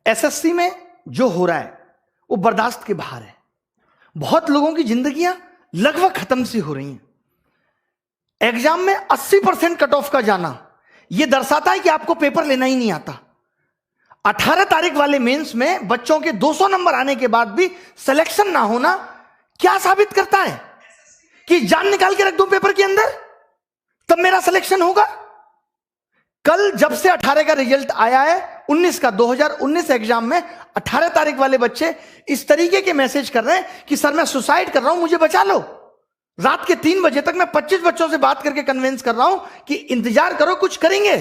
SSC में जो हो रहा है वो बर्दाश्त के बाहर है। बहुत लोगों की जिंदगियां लगभग खत्म सी हो रही हैं। एग्जाम में 80% कट ऑफ का जाना यह दर्शाता है कि आपको पेपर लेना ही नहीं आता। 18 तारीख वाले मेंस में बच्चों के 200 नंबर आने के बाद भी सिलेक्शन ना होना क्या साबित करता है? कि जान निकाल के रख दूं पेपर के अंदर तब मेरा सिलेक्शन होगा। कल जब से 18 का रिजल्ट आया है 19 का 2019 एग्जाम में 18 तारीख वाले बच्चे इस तरीके के मैसेज कर रहे हैं कि सर मैं सुसाइड कर रहा हूं, मुझे बचा लो। रात के 3 बजे तक मैं 25 बच्चों से बात करके कन्विंस कर रहा हूं कि इंतजार करो, कुछ करेंगे।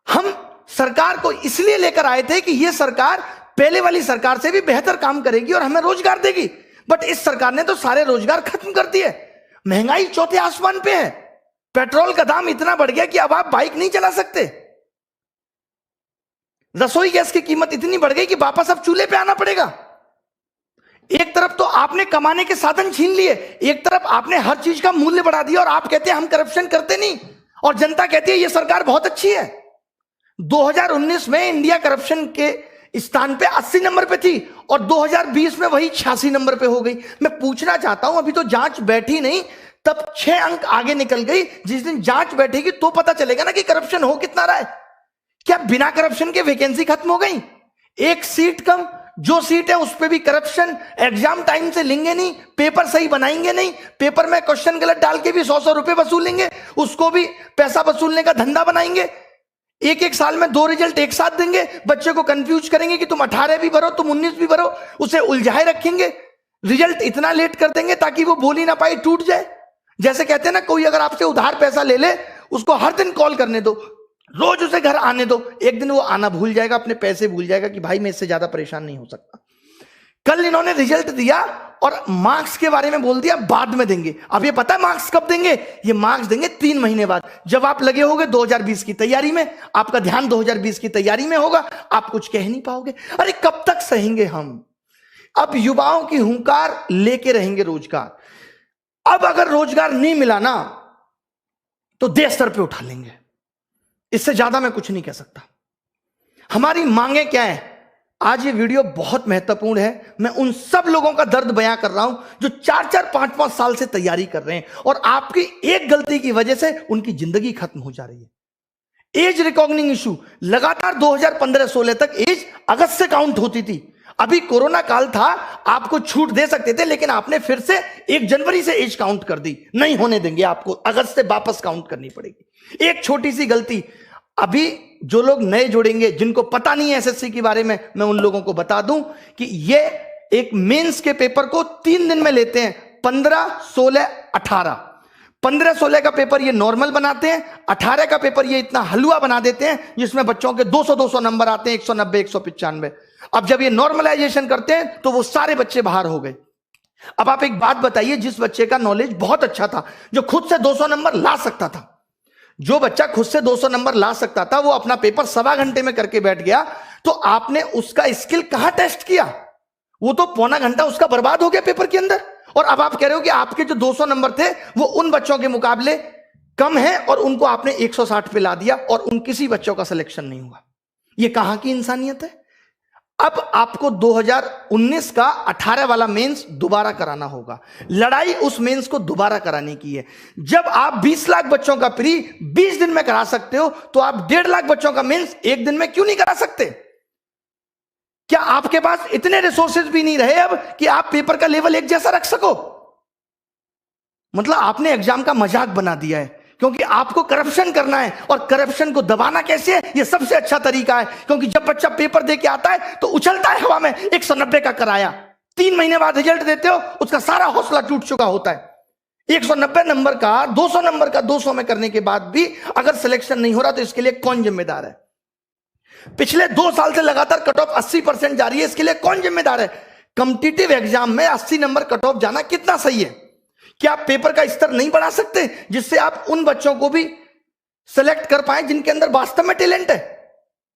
हम सरकार को इसलिए लेकर आए थे कि यह सरकार पहले वाली सरकार से भी बेहतर काम करेगी और हमें रोजगार देगी, बट इस सरकार ने तो सारे रोजगार खत्म कर दिए। महंगाई चौथे आसमान पे है। पेट्रोल का दाम इतना बढ़ गया कि अब आप बाइक नहीं चला सकते। रसोई गैस की कीमत इतनी बढ़ गई कि वापस अब चूल्हे पे आना पड़ेगा। एक तरफ तो आपने कमाने के साधन छीन लिए, एक तरफ आपने हर चीज का मूल्य बढ़ा दिया और आप कहते हैं हम करप्शन करते नहीं, और जनता कहती है ये सरकार बहुत अच्छी है। 2019 में इंडिया करप्शन के स्थान पे 80 नंबर पे थी और 2020 में वही 86 नंबर पे हो गई। मैं पूछना चाहता हूं, अभी तो जांच बैठी नहीं, तब 6 अंक आगे निकल गई। जिस दिन जांच बैठेगी तो पता चलेगा ना कि करप्शन हो कितना रहा है। क्या बिना करप्शन के वैकेंसी खत्म हो गई? एक सीट कम, जो सीट है उस पे भी करप्शन। एग्जाम टाइम से लेंगे नहीं, पेपर सही बनाएंगे नहीं, पेपर में क्वेश्चन गलत डाल के भी 100 रुपए वसूलेंगे, उसको भी पैसा वसूलने का धंधा बनाएंगे। एक साल में 2 रिजल्ट एक साथ देंगे, बच्चे को कंफ्यूज करेंगे कि तुम 18 भी भरो, तुम 19 भी भरो, उसे उलझाए रखेंगे। रिजल्ट इतना लेट कर देंगे ताकि वो बोल ही ना पाए, टूट जाए। जैसे कहते हैं ना, कोई अगर आपसे उधार पैसा ले ले, उसको हर दिन कॉल करने दो, रोज उसे घर आने दो, एक दिन वो आना भूल जाएगा, अपने पैसे भूल जाएगा कि भाई मैं इससे ज्यादा परेशान नहीं हो सकता। कल इन्होंने रिजल्ट दिया और मार्क्स के बारे में बोल दिया बाद में देंगे। अब ये पता है मार्क्स कब देंगे? ये मार्क्स देंगे 3 महीने बाद, जब आप लगे होगे 2020 की तैयारी में, आपका ध्यान 2020 की तैयारी में होगा, आप कुछ कह नहीं पाओगे। अरे कब तक सहेंगे हम? अब युवाओं की हुंकार लेके रहेंगे रोजगार। अब अगर रोजगार नहीं मिला ना तो देश सर पे उठा लेंगे। इससे ज्यादा मैं कुछ नहीं कह सकता। हमारी मांगे क्या है? आज ये वीडियो बहुत महत्वपूर्ण है। मैं उन सब लोगों का दर्द बयां कर रहा हूं जो 4-4, 5-5 साल से तैयारी कर रहे हैं और आपकी एक गलती की वजह से उनकी जिंदगी खत्म हो जा रही है। एज रिकॉग्निंग इशू लगातार 2015-16 तक एज अगस्त से काउंट होती थी। अभी कोरोना काल था, आपको छूट दे सकते थे, लेकिन आपने फिर से 1 जनवरी से एज काउंट कर दी। नहीं होने देंगे, आपको अगस्त से वापस काउंट करनी पड़ेगी। एक छोटी सी गलती, अभी जो लोग नए जुड़ेंगे, जिनको पता नहीं है एसएससी के बारे में, मैं उन लोगों को बता दूं कि ये एक मेंस के पेपर को 3 दिन में लेते हैं। 15, 16, 18। 15-16 का पेपर ये नॉर्मल बनाते हैं, 18 का पेपर ये इतना हलवा बना देते हैं जिसमें बच्चों के 200-200 नंबर आते हैं, 190, 195। अब जब ये नॉर्मलाइजेशन करते हैं तो वो सारे बच्चे बाहर हो गए। अब आप एक बात बताइए, जिस बच्चे का नॉलेज बहुत अच्छा था, जो खुद से 200 नंबर ला सकता था, जो बच्चा खुद से 200 नंबर ला सकता था, वो अपना पेपर 1.25 घंटे में करके बैठ गया, तो आपने उसका स्किल कहां टेस्ट किया? वो तो पौना घंटा उसका बर्बाद हो गया पेपर के अंदर। और अब आप कह रहे हो कि आपके जो 200 नंबर थे वो उन बच्चों के मुकाबले कम है और उनको आपने 160 पे ला दिया और उन किसी बच्चों का सिलेक्शन नहीं हुआ। ये कहां की इंसानियत है? अब आपको 2019 का 18 वाला मेंस दोबारा कराना होगा। लड़ाई उस मेंस को दोबारा कराने की है। जब आप 20 लाख बच्चों का प्री 20 दिन में करा सकते हो, तो आप 1.5 लाख बच्चों का मेंस 1 दिन में क्यों नहीं करा सकते? क्या आपके पास इतने रिसोर्सेज भी नहीं रहे अब कि आप पेपर का लेवल एक जैसा रख सको? मतलब आपने एग्जाम का मजाक बना दिया है, क्योंकि आपको करप्शन करना है। और करप्शन को दबाना कैसे है? यह सबसे अच्छा तरीका है, क्योंकि जब बच्चा पेपर दे के आता है तो उछलता है हवा में, 190 का कराया। 3 महीने बाद रिजल्ट देते हो, उसका सारा हौसला टूट चुका होता है। 190 नंबर का 200 नंबर का 200 में करने के बाद भी अगर सिलेक्शन नहीं हो रहा तो इसके लिए कौन जिम्मेदार है? पिछले 2 साल से लगातार कट ऑफ 80% जा रही है, इसके लिए कौन जिम्मेदार है? कॉम्पिटिटिव एग्जाम में 80 नंबर कट ऑफ जाना कितना सही है? क्या आप पेपर का स्तर नहीं बढ़ा सकते जिससे आप उन बच्चों को भी सिलेक्ट कर पाए जिनके अंदर वास्तव में टैलेंट है?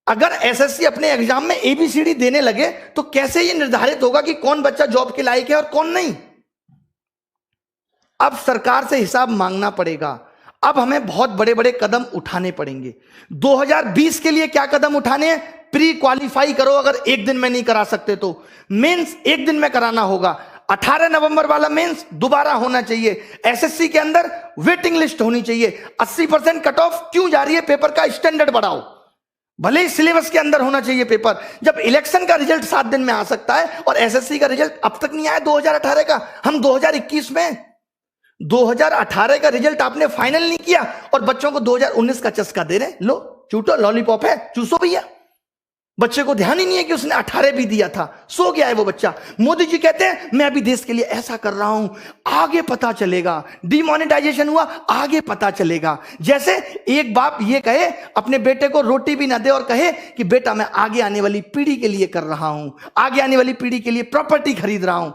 अगर एसएससी अपने एग्जाम में एबीसीडी देने लगे तो कैसे यह निर्धारित होगा कि कौन बच्चा जॉब के लायक है और कौन नहीं? अब सरकार से हिसाब मांगना पड़ेगा। अब हमें बहुत बड़े बड़े कदम उठाने पड़ेंगे। 2020 के लिए क्या कदम उठाने हैं? प्री क्वालिफाई करो अगर एक दिन में नहीं करा सकते तो। मेंस एक दिन में कराना होगा। 18 नवंबर वाला मेंस दोबारा होना चाहिए। एसएससी के अंदर वेटिंग लिस्ट होनी चाहिए। 80% कट ऑफ क्यों जा रही है? पेपर का स्टैंडर्ड बढ़ाओ, भले ही सिलेबस के अंदर होना चाहिए पेपर। जब इलेक्शन का रिजल्ट 7 दिन में आ सकता है और एसएससी का रिजल्ट अब तक नहीं आया 2018 का, हम 2021 में, 2018 का रिजल्ट आपने फाइनल नहीं किया और बच्चों को 2019 का चस्का दे रहे। लो चूटो, लॉलीपॉप है, चूसो भैया। बच्चे को ध्यान ही नहीं है कि उसने 18 भी दिया था, सो गया है वो बच्चा। मोदी जी कहते हैं मैं अभी देश के लिए ऐसा कर रहा हूं, आगे पता चलेगा। डिमोनेटाइजेशन हुआ, आगे पता चलेगा। जैसे एक बाप ये कहे अपने बेटे को रोटी भी ना दे और कहे कि बेटा मैं आगे आने वाली पीढ़ी के लिए कर रहा हूं, आगे आने वाली पीढ़ी के लिए प्रॉपर्टी खरीद रहा हूं।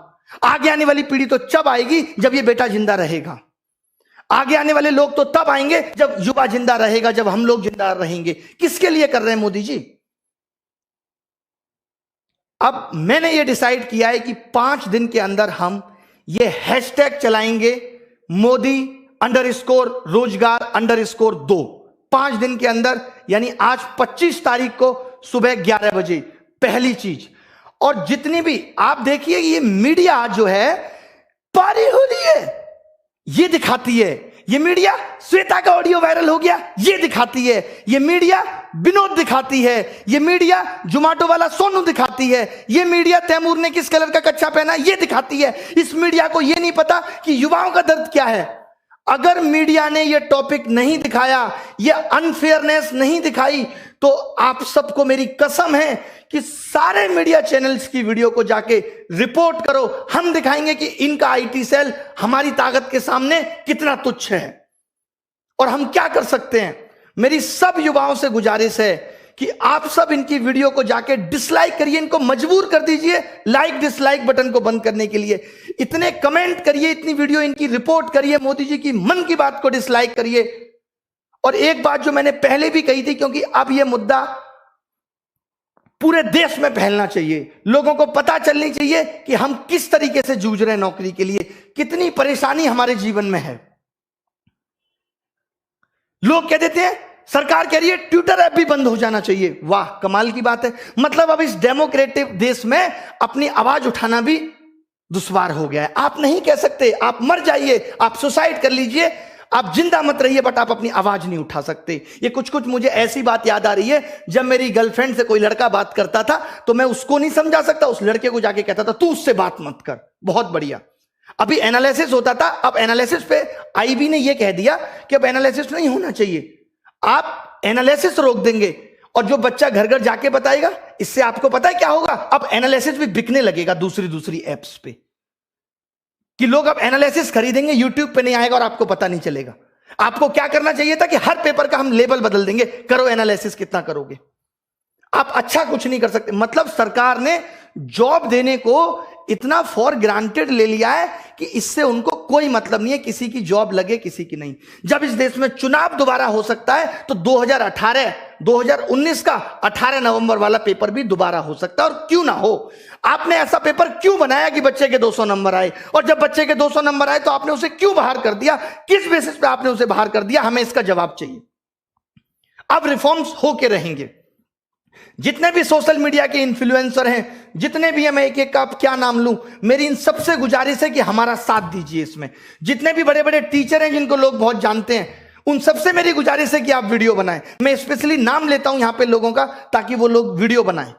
आगे आने वाली पीढ़ी तो जब आएगी जब ये बेटा जिंदा रहेगा। आगे आने वाले लोग तो तब आएंगे जब युवा जिंदा रहेगा, जब हम लोग जिंदा रहेंगे। किसके लिए कर रहे हैं मोदी जी? अब मैंने ये डिसाइड किया है कि 5 दिन के अंदर हम ये हैशटैग चलाएंगे, मोदी_रोजगार_2। 5 दिन के अंदर, यानी आज 25 तारीख को सुबह 11 बजे पहली चीज। और जितनी भी आप देखिए ये मीडिया जो है पारी हो रही है, ये दिखाती है। ये मीडिया श्वेता का ऑडियो वायरल हो गया, ये दिखाती है। ये मीडिया विनोद दिखाती है। ये मीडिया जोमेटो वाला सोनू दिखाती है। ये मीडिया तैमूर ने किस कलर का कच्छा पहना, ये दिखाती है। इस मीडिया को ये नहीं पता कि युवाओं का दर्द क्या है। अगर मीडिया ने ये टॉपिक नहीं दिखाया, ये अनफेयरनेस नहीं दिखाई, तो आप सबको मेरी कसम है कि सारे मीडिया चैनल्स की वीडियो को जाके रिपोर्ट करो। हम दिखाएंगे कि इनका आईटी सेल हमारी ताकत के सामने कितना तुच्छ है और हम क्या कर सकते हैं। मेरी सब युवाओं से गुजारिश है कि आप सब इनकी वीडियो को जाके डिसलाइक करिए, इनको मजबूर कर दीजिए लाइक डिसलाइक बटन को बंद करने के लिए। इतने कमेंट करिए, इतनी वीडियो इनकी रिपोर्ट करिए, मोदी जी की मन की बात को डिसलाइक करिए। और एक बात जो मैंने पहले भी कही थी, क्योंकि अब यह मुद्दा पूरे देश में फैलना चाहिए, लोगों को पता चलनी चाहिए कि हम किस तरीके से जूझ रहे हैं नौकरी के लिए, कितनी परेशानी हमारे जीवन में है। लोग कह देते हैं सरकार कह रही है ट्विटर ऐप भी बंद हो जाना चाहिए। वाह, कमाल की बात है। मतलब अब इस डेमोक्रेटिक देश में अपनी आवाज उठाना भी दुश्वार हो गया है। आप नहीं कह सकते, आप मर जाइए, आप सुसाइड कर लीजिए, आप जिंदा मत रहिए, बट आप अपनी आवाज नहीं उठा सकते। ये कुछ कुछ मुझे ऐसी बात याद आ रही है, जब मेरी गर्लफ्रेंड से कोई लड़का बात करता था तो मैं उसको नहीं समझा सकता, उस लड़के को जाके कहता था तू उससे बात मत कर। बहुत बढ़िया। अभी एनालिसिस होता था, अब एनालिसिस पे आईबी ने यह कह दिया कि अब एनालिसिस नहीं होना चाहिए, आप एनालिसिस रोक देंगे और जो बच्चा घर घर जाके बताएगा, इससे आपको पता है क्या होगा, अब एनालिसिस भी बिकने लगेगा दूसरी एप्स पे, कि लोग अब एनालिसिस खरीदेंगे, यूट्यूब पे नहीं आएगा और आपको पता नहीं चलेगा। आपको क्या करना चाहिए था कि हर पेपर का हम लेबल बदल देंगे, करो एनालिसिस, कितना करोगे। आप अच्छा कुछ नहीं कर सकते। मतलब सरकार ने जॉब देने को इतना फॉर ग्रांटेड ले लिया है कि इससे उनको कोई मतलब नहीं है, किसी की जॉब लगे किसी की नहीं। जब इस देश में चुनाव दोबारा हो सकता है तो 2019 का 18 नवंबर वाला पेपर भी दोबारा हो सकता है, और क्यों ना हो। आपने ऐसा पेपर क्यों बनाया कि बच्चे के 200 नंबर आए, और जब बच्चे के 200 नंबर आए तो आपने उसे क्यों बाहर कर दिया, किस बेसिस पे आपने उसे बाहर कर दिया, हमें इसका जवाब चाहिए। अब रिफॉर्म्स होके रहेंगे। जितने भी सोशल मीडिया के इन्फ्लुएंसर हैं, जितने भी, मैं एक एक का क्या नाम लूं, मेरी इन सबसे गुजारिश है कि हमारा साथ दीजिए इसमें। जितने भी बड़े बड़े टीचर हैं जिनको लोग बहुत जानते हैं, उन सबसे मेरी गुजारिश है कि आप वीडियो बनाएं। मैं स्पेशली नाम लेता हूं यहां पे लोगों का, ताकि वो लोग वीडियो बनाएं।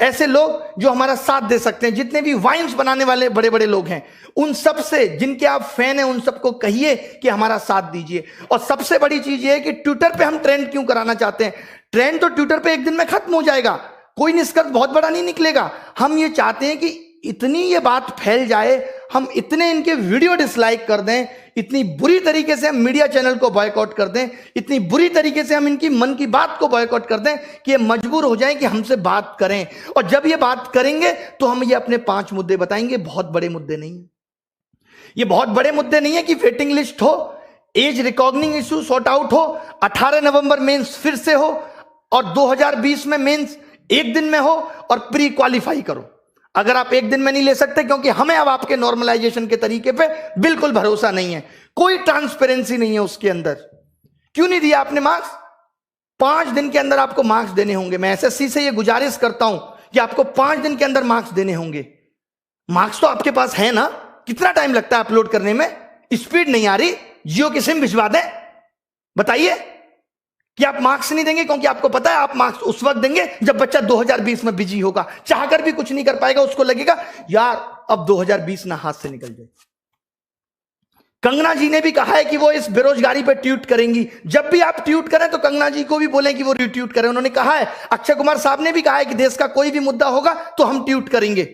ऐसे लोग जो हमारा साथ दे सकते हैं, जितने भी वाइन्स बनाने वाले बड़े बड़े लोग हैं, उन सब से, जिनके आप फैन हैं, उन सबको कहिए कि हमारा साथ दीजिए। और सबसे बड़ी चीज ये है कि ट्विटर पे हम ट्रेंड क्यों कराना चाहते हैं। ट्रेंड तो ट्विटर पे एक दिन में खत्म हो जाएगा, कोई निष्कर्ष बहुत बड़ा नहीं निकलेगा। हम ये चाहते हैं कि इतनी ये बात फैल जाए, हम इतने इनके वीडियो डिसलाइक कर दें, इतनी बुरी तरीके से हम मीडिया चैनल को बॉयकॉट कर दें, इतनी बुरी तरीके से हम इनकी मन की बात को बॉयकॉट कर दें कि ये मजबूर हो जाएं कि हमसे बात करें। और जब ये बात करेंगे तो हम ये अपने 5 मुद्दे बताएंगे। बहुत बड़े मुद्दे नहीं है ये, बहुत बड़े मुद्दे नहीं है कि वेटिंग लिस्ट हो, as recognising issue sort out हो, 18 नवंबर मेंस फिर से हो, और 2020 में मेंस एक दिन में हो, और प्री क्वालिफाई करो। अगर आप एक दिन में नहीं ले सकते, क्योंकि हमें अब आपके नॉर्मलाइजेशन के तरीके पे बिल्कुल भरोसा नहीं है, कोई ट्रांसपेरेंसी नहीं है उसके अंदर। क्यों नहीं दिया आपने मार्क्स? 5 दिन के अंदर आपको मार्क्स देने होंगे। मैं एसएससी से ये गुजारिश करता हूं कि आपको 5 दिन के अंदर मार्क्स देने होंगे। मार्क्स तो आपके पास है ना, कितना टाइम लगता है अपलोड करने में? स्पीड नहीं आ रही, जियो की सिम भिजवा दें? बताइए कि आप मार्क्स नहीं देंगे, क्योंकि आपको पता है आप मार्क्स उस वक्त देंगे जब बच्चा 2020 में बिजी होगा, चाहकर भी कुछ नहीं कर पाएगा, उसको लगेगा यार अब 2020 ना हाथ से निकल जाए। कंगना जी ने भी कहा है कि वो इस बेरोजगारी पर ट्वीट करेंगी। जब भी आप ट्वीट करें तो कंगना जी को भी बोलें कि वो रिट्वीट करें। उन्होंने कहा है, अक्षय कुमार साहब ने भी कहा है कि देश का कोई भी मुद्दा होगा तो हम ट्वीट करेंगे,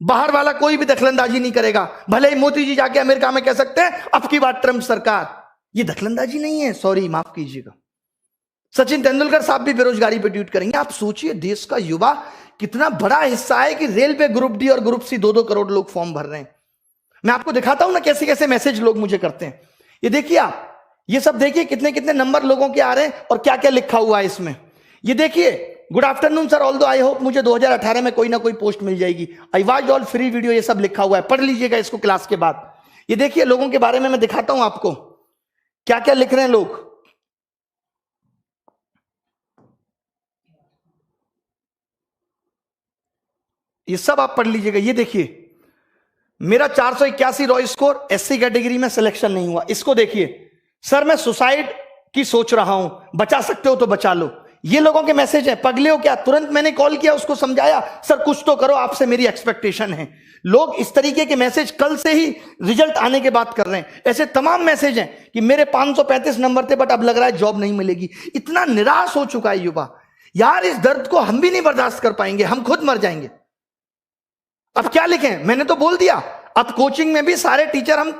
बाहर वाला कोई भी दखलंदाजी नहीं करेगा। भले ही मोदी जी जाके अमेरिका में कह सकते हैं अब की बात ट्रंप सरकार, ये दखलंदाजी नहीं है, सॉरी माफ कीजिएगा। सचिन तेंदुलकर साहब भी बेरोजगारी पर ट्वीट करेंगे। आप सोचिए देश का युवा कितना बड़ा हिस्सा है कि रेलवे ग्रुप डी और ग्रुप सी 2-2 करोड़ लोग फॉर्म भर रहे हैं। मैं आपको दिखाता हूं ना कैसे कैसे मैसेज लोग मुझे करते हैं। ये देखिए आप, ये सब देखिए कितने कितने नंबर लोगों के आ रहे हैं और क्या क्या लिखा हुआ है इसमें। ये देखिए, good afternoon sir, although I hope मुझे 2018 में कोई ना कोई पोस्ट मिल जाएगी, I watch all free video, ये सब लिखा हुआ है, पढ़ लीजिएगा इसको क्लास के बाद। ये देखिए लोगों के बारे में मैं दिखाता हूं आपको क्या क्या लिख रहे हैं लोग। ये सब आप पढ़ लीजिएगा। ये देखिए, मेरा 481 रॉ स्कोर, एससी कैटेगरी में सिलेक्शन नहीं हुआ। इसको देखिए, सर मैं सुसाइड की सोच रहा हूं, बचा सकते हो तो बचा लो। ये लोगों के मैसेज है। पगले हो क्या? तुरंत मैंने कॉल किया, उसको समझाया, सर कुछ तो करो, आपसे मेरी एक्सपेक्टेशन है। लोग इस तरीके के मैसेज कल से ही रिजल्ट आने के बाद कर रहे हैं। ऐसे तमाम मैसेज हैं कि मेरे 535 नंबर थे बट अब लग रहा है जॉब नहीं मिलेगी। इतना निराश हो चुका है युवा, यार इस दर्द को हम भी नहीं बर्दाश्त कर पाएंगे, हम खुद मर जाएंगे। अब क्या लिखें? मैंने तो बोल दिया, अब कोचिंग में भी सारे टीचर हम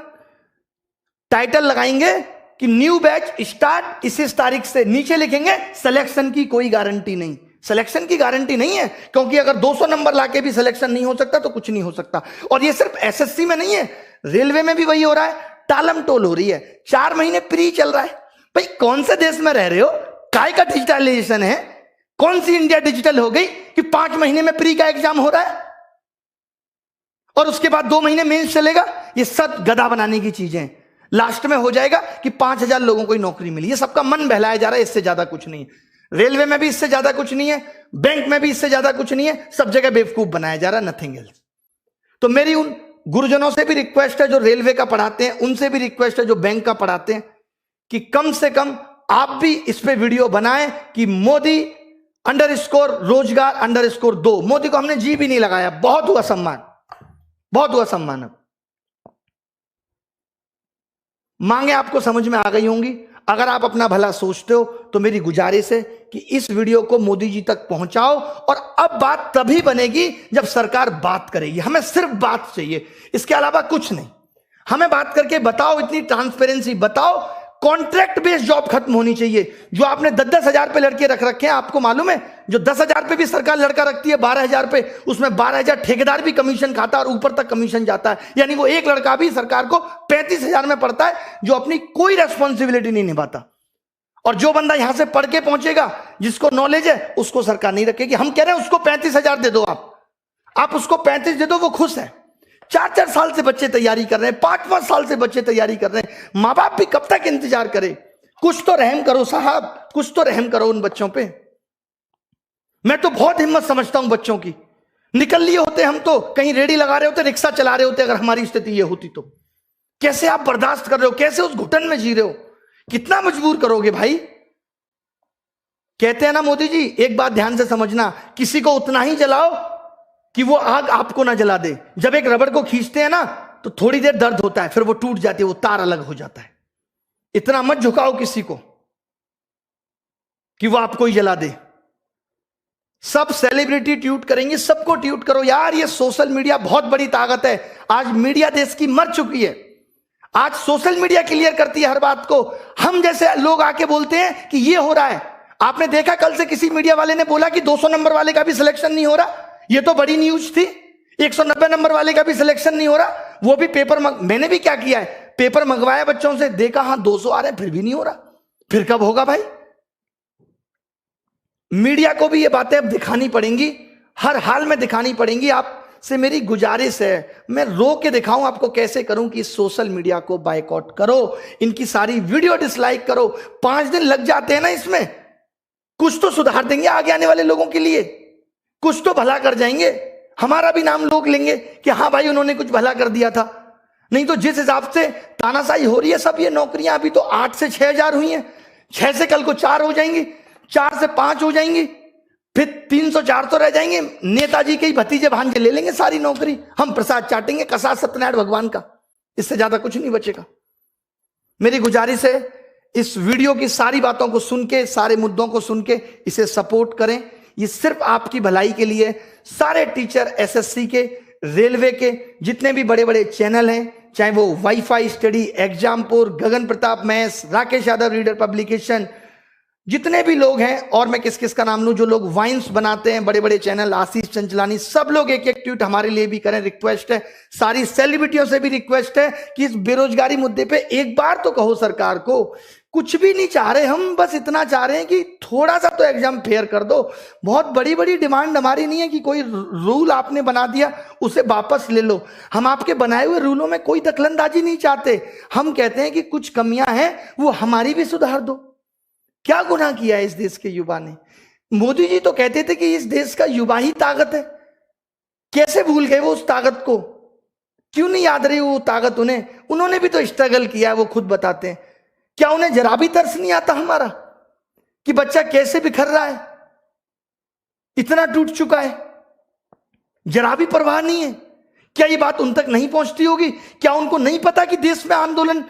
टाइटल लगाएंगे कि न्यू बैच स्टार्ट इस तारीख से, नीचे लिखेंगे सिलेक्शन की कोई गारंटी नहीं। सिलेक्शन की गारंटी नहीं है, क्योंकि अगर 200 नंबर लाके भी सिलेक्शन नहीं हो सकता तो कुछ नहीं हो सकता। और ये सिर्फ एसएससी में नहीं है, रेलवे में भी वही हो रहा है, टालम टोल हो रही है। 4 महीने प्री चल रहा है। भाई कौन से देश में रह रहे हो? काय का डिजिटलाइजेशन है? कौन सी इंडिया डिजिटल हो गई कि 5 महीने में प्री का एग्जाम हो रहा है और उसके बाद 2 महीने मेंस चलेगा? ये सब गधा बनाने की चीजें। लास्ट में हो जाएगा कि 5000 लोगों को नौकरी मिली। ये सबका मन बहलाया जा रहा है, इससे ज्यादा कुछ नहीं है। रेलवे में भी इससे ज्यादा कुछ नहीं है, बैंक में भी इससे ज्यादा कुछ नहीं है, सब जगह बेवकूफ बनाया जा रहा है, नथिंग एल्स। तो मेरी उन गुरुजनों से भी रिक्वेस्ट है जो रेलवे का पढ़ाते हैं, उनसे भी रिक्वेस्ट है जो बैंक का पढ़ाते हैं, कि कम से कम आप भी इस पे वीडियो बनाएं कि मोदी _ रोजगार _ 2। मोदी को हमने जी भी नहीं लगाया, बहुत हुआ सम्मान, बहुत हुआ सम्मान। अब मांगे आपको समझ में आ गई होंगी। अगर आप अपना भला सोचते हो तो मेरी गुजारिश है कि इस वीडियो को मोदी जी तक पहुंचाओ। और अब बात तभी बनेगी जब सरकार बात करेगी। हमें सिर्फ बात चाहिए, इसके अलावा कुछ नहीं। हमें बात करके बताओ, इतनी ट्रांसपेरेंसी बताओ। कॉन्ट्रैक्ट बेस्ड जॉब खत्म होनी चाहिए। जो आपने 10-10 हजार पे लड़के रख रखे हैं, आपको मालूम है जो 10 हजार पे भी सरकार लड़का रखती है, 12 हजार पे, उसमें 12 हजार ठेकेदार भी कमीशन खाता है और ऊपर तक कमीशन जाता है। यानी वो एक लड़का भी सरकार को 35 हजार में पड़ता है, जो अपनी कोई रेस्पॉन्सिबिलिटी नहीं निभाता। और जो बंदा यहां से पढ़ के पहुंचेगा, जिसको नॉलेज है, उसको सरकार नहीं रखेगी। हम कह रहे हैं उसको 35 हजार दे दो, आप उसको 35 दे दो, वो खुश है। 4-4 साल से बच्चे तैयारी कर रहे हैं, 5-5 साल से बच्चे तैयारी कर रहे हैं। माँ बाप भी कब तक इंतजार करे? कुछ तो रहम करो साहब, कुछ तो रहम करो उन बच्चों पे। मैं तो बहुत हिम्मत समझता हूं बच्चों की। निकल लिए होते हम तो, कहीं रेडी लगा रहे होते, रिक्शा चला रहे होते, अगर हमारी स्थिति ये होती तो। कैसे आप बर्दाश्त कर रहे हो? कैसे उस घुटन में जी रहे हो? कितना मजबूर करोगे भाई? कहते हैं ना मोदी जी, एक बात ध्यान से समझना, किसी को उतना ही जलाओ कि वो आग आपको ना जला दे। जब एक रबड़ को खींचते हैं ना तो थोड़ी देर दर्द होता है, फिर वो टूट जाती है, वो तार अलग हो जाता है। इतना मत झुकाओ किसी को कि वो आपको ही जला दे। सब सेलिब्रिटी ट्वीट करेंगे, सबको ट्वीट करो यार। ये सोशल मीडिया बहुत बड़ी ताकत है। आज मीडिया देश की मर चुकी है। आज सोशल मीडिया क्लियर करती है हर बात को। हम जैसे लोग आके बोलते हैं कि ये हो रहा है। आपने देखा कल से किसी मीडिया वाले ने बोला कि 200 नंबर वाले का भी सिलेक्शन नहीं हो रहा। ये तो बड़ी न्यूज थी। 190 नंबर वाले का भी सिलेक्शन नहीं हो रहा, वो भी पेपर मैंने भी क्या किया है, पेपर मंगवाया बच्चों से, देखा हाँ 200 आ रहे हैं, फिर भी नहीं हो रहा। फिर कब होगा भाई? मीडिया को भी ये बातें अब दिखानी पड़ेंगी, हर हाल में दिखानी पड़ेंगी। आपसे मेरी गुजारिश है, मैं रो के दिखाऊं आपको कैसे करूं कि सोशल मीडिया को बायकॉट करो, इनकी सारी वीडियो डिसलाइक करो। 5 दिन लग जाते हैं ना इसमें, कुछ तो सुधार देंगे आगे आने वाले लोगों के लिए, कुछ तो भला कर जाएंगे, हमारा भी नाम लोग लेंगे कि हाँ भाई उन्होंने कुछ भला कर दिया था। नहीं तो जिस हिसाब से तानाशाही हो रही है सब, ये नौकरियां अभी तो 8 से 6,000 हुई हैं, 6 से कल को 4 हो जाएंगी, 4 से 5 हो जाएंगी, फिर 300-400 रह जाएंगे। नेताजी के ही भतीजे भांजे ले लेंगे सारी नौकरी, हम प्रसाद चाटेंगे कसा सत्यनारायण भगवान का, इससे ज्यादा कुछ नहीं बचेगा। मेरी गुजारिश है इस वीडियो की सारी बातों को सुन के, सारे मुद्दों को सुन के इसे सपोर्ट करें, ये सिर्फ आपकी भलाई के लिए। सारे टीचर एसएससी के, रेलवे के, जितने भी बड़े बड़े चैनल हैं, चाहे वो WiFi study, Exampur, Gagan Pratap maths, Rakesh Yadav reader publication, जितने भी लोग हैं, और मैं किस किस का नाम लूं, जो लोग वाइन्स बनाते हैं, बड़े बड़े चैनल, आशीष चंचलानी, सब लोग एक एक ट्वीट हमारे लिए भी करें, रिक्वेस्ट है। सारी सेलिब्रिटियों से भी रिक्वेस्ट है कि इस बेरोजगारी मुद्दे पे एक बार तो कहो सरकार को। कुछ भी नहीं चाह रहे हम, बस इतना चाह रहे हैं कि थोड़ा सा तो एग्जाम फेयर कर दो। बहुत बड़ी बड़ी डिमांड हमारी नहीं है कि कोई रूल आपने बना दिया उसे वापस ले लो, हम आपके बनाए हुए रूलों में कोई दखलंदाजी नहीं चाहते। हम कहते हैं कि कुछ कमियां हैं वो हमारी भी सुधार दो। क्या गुनाह किया है इस देश के युवा ने? मोदी जी तो कहते थे कि इस देश का युवा ही ताकत है, कैसे भूल गए वो उस ताकत को? क्यों नहीं याद रही वो ताकत उन्हें? उन्होंने भी तो स्ट्रगल किया है, वो खुद बताते हैं। क्या उन्हें जरा भी तरस नहीं आता हमारा कि बच्चा कैसे बिखर रहा है, इतना टूट चुका है? जरा भी परवाह नहीं है? क्या ये बात उन तक नहीं पहुंचती होगी? क्या उनको नहीं पता कि देश में आंदोलन,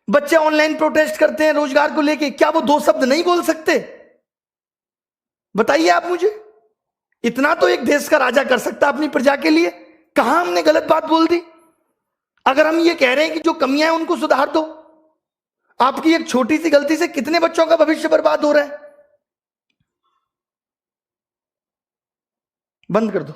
बच्चे ऑनलाइन प्रोटेस्ट करते हैं रोजगार को लेके, क्या वो 2 शब्द नहीं बोल सकते? बताइए आप मुझे। इतना तो एक देश का राजा कर सकता अपनी प्रजा के लिए। कहां हमने गलत बात बोल दी? अगर हम ये कह रहे हैं कि जो कमियां हैं उनको सुधार दो, आपकी एक छोटी सी गलती से कितने बच्चों का भविष्य बर्बाद हो रहा है? बंद कर दो।